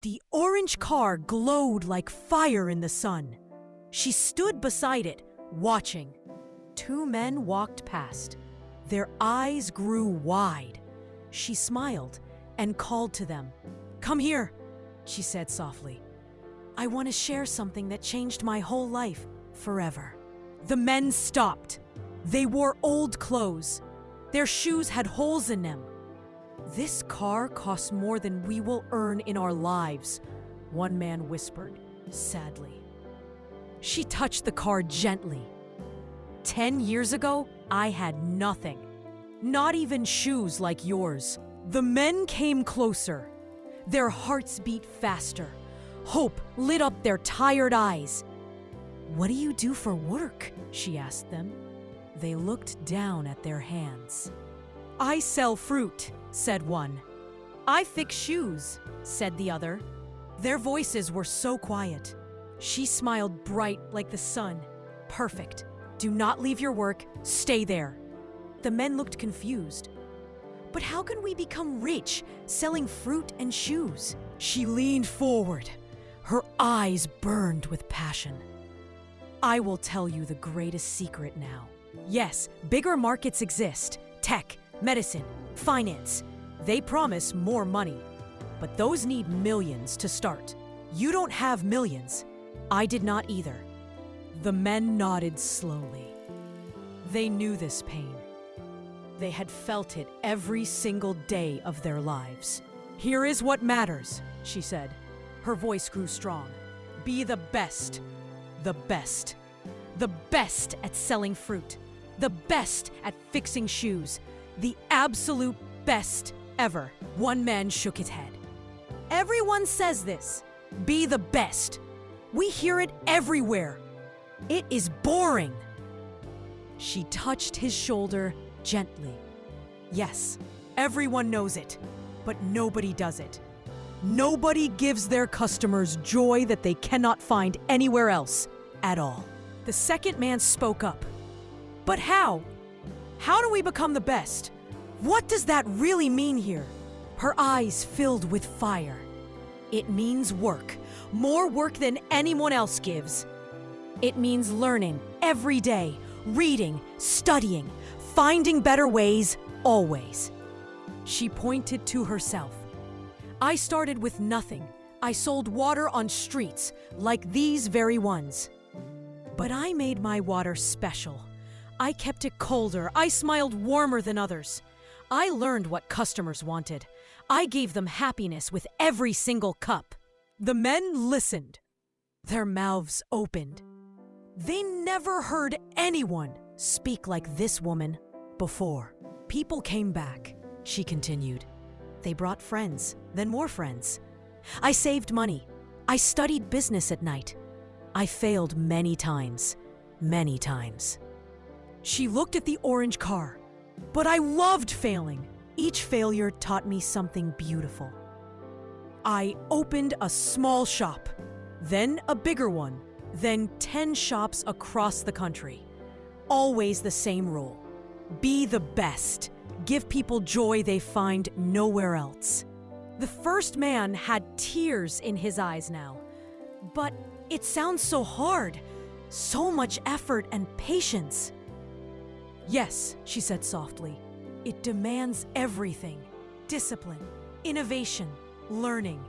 The orange car glowed like fire in the sun. She stood beside it, watching. Two men walked past. Their eyes grew wide. She smiled and called to them. "Come here," she said softly. "I want to share something that changed my whole life forever." The men stopped. They wore old clothes. Their shoes had holes in them. "This car costs more than we will earn in our lives," one man whispered, sadly. She touched the car gently. 10 years ago, I had nothing. Not even shoes like yours." The men came closer. Their hearts beat faster. Hope lit up their tired eyes. "What do you do for work?" she asked them. They looked down at their hands. "I sell fruit," said one. "I fix shoes," said the other. Their voices were so quiet. She smiled bright like the sun. "Perfect. Do not leave your work. Stay there." The men looked confused. "But how can we become rich selling fruit and shoes?" She leaned forward. Her eyes burned with passion. "I will tell you the greatest secret now. Yes, bigger markets exist. Tech, medicine, finance. They promise more money. But those need millions to start. You don't have millions. I did not either." The men nodded slowly. They knew this pain. They had felt it every single day of their lives. "Here is what matters," she said. Her voice grew strong. "Be the best. The best. The best at selling fruit. The best at fixing shoes. The absolute best ever." One man shook his head. "Everyone says this. Be the best. We hear it everywhere. It is boring." She touched his shoulder gently. "Yes, everyone knows it, but nobody does it. Nobody gives their customers joy that they cannot find anywhere else at all." The second man spoke up. "But how? How do we become the best? What does that really mean here?" Her eyes filled with fire. "It means work. More work than anyone else gives. It means learning every day, reading, studying, finding better ways, always." She pointed to herself. "I started with nothing. I sold water on streets, like these very ones. But I made my water special. I kept it colder. I smiled warmer than others. I learned what customers wanted. I gave them happiness with every single cup." The men listened. Their mouths opened. They never heard anyone speak like this woman before. "People came back," she continued. "They brought friends, then more friends. I saved money. I studied business at night. I failed many times, many times." She looked at the orange car. "But I loved failing. Each failure taught me something beautiful. I opened a small shop, then a bigger one, then 10 shops across the country. Always the same rule. Be the best. Give people joy they find nowhere else." The first man had tears in his eyes now. "But it sounds so hard. So much effort and patience." "Yes," she said softly. "It demands everything. Discipline, innovation, learning.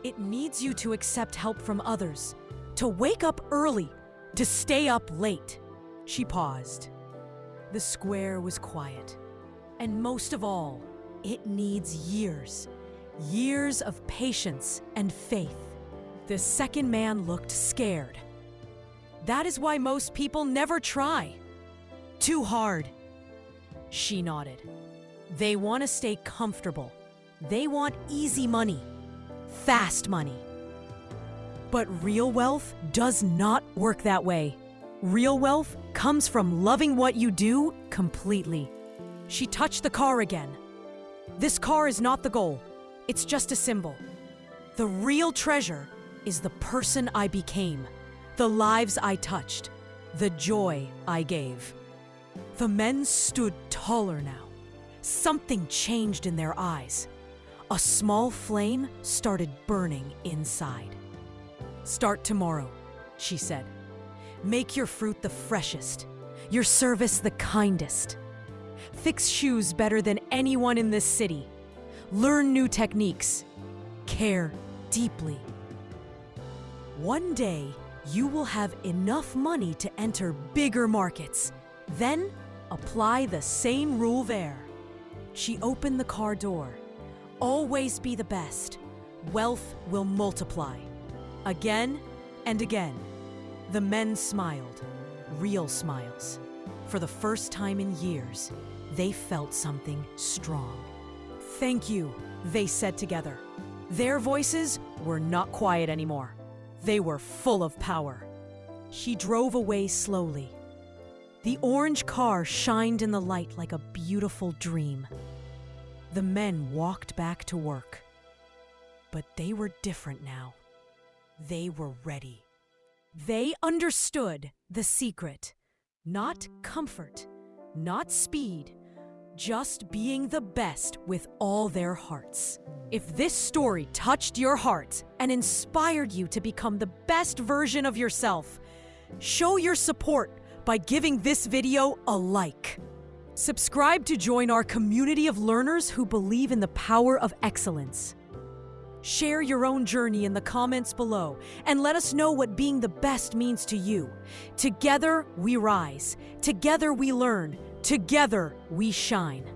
It needs you to accept help from others, to wake up early, to stay up late." She paused. The square was quiet. "And most of all, it needs years. Years of patience and faith." The second man looked scared. "That is why most people never try. Too hard." She nodded. "They want to stay comfortable. They want easy money, fast money. But real wealth does not work that way. Real wealth comes from loving what you do completely." She touched the car again. "This car is not the goal. It's just a symbol. The real treasure is the person I became, the lives I touched, the joy I gave." The men stood taller now. Something changed in their eyes. A small flame started burning inside. "Start tomorrow," she said. "Make your fruit the freshest, your service the kindest. Fix shoes better than anyone in this city. Learn new techniques. Care deeply. One day, you will have enough money to enter bigger markets. Then, apply the same rule there." She opened the car door. "Always be the best. Wealth will multiply." Again and again, the men smiled, real smiles. For the first time in years, they felt something strong. "Thank you," they said together. Their voices were not quiet anymore. They were full of power. She drove away slowly. The orange car shined in the light like a beautiful dream. The men walked back to work. But they were different now. They were ready. They understood the secret. Not comfort, not speed, just being the best with all their hearts. If this story touched your heart and inspired you to become the best version of yourself, show your support by giving this video a like. Subscribe to join our community of learners who believe in the power of excellence. Share your own journey in the comments below and let us know what being the best means to you. Together we rise. Together we learn. Together we shine.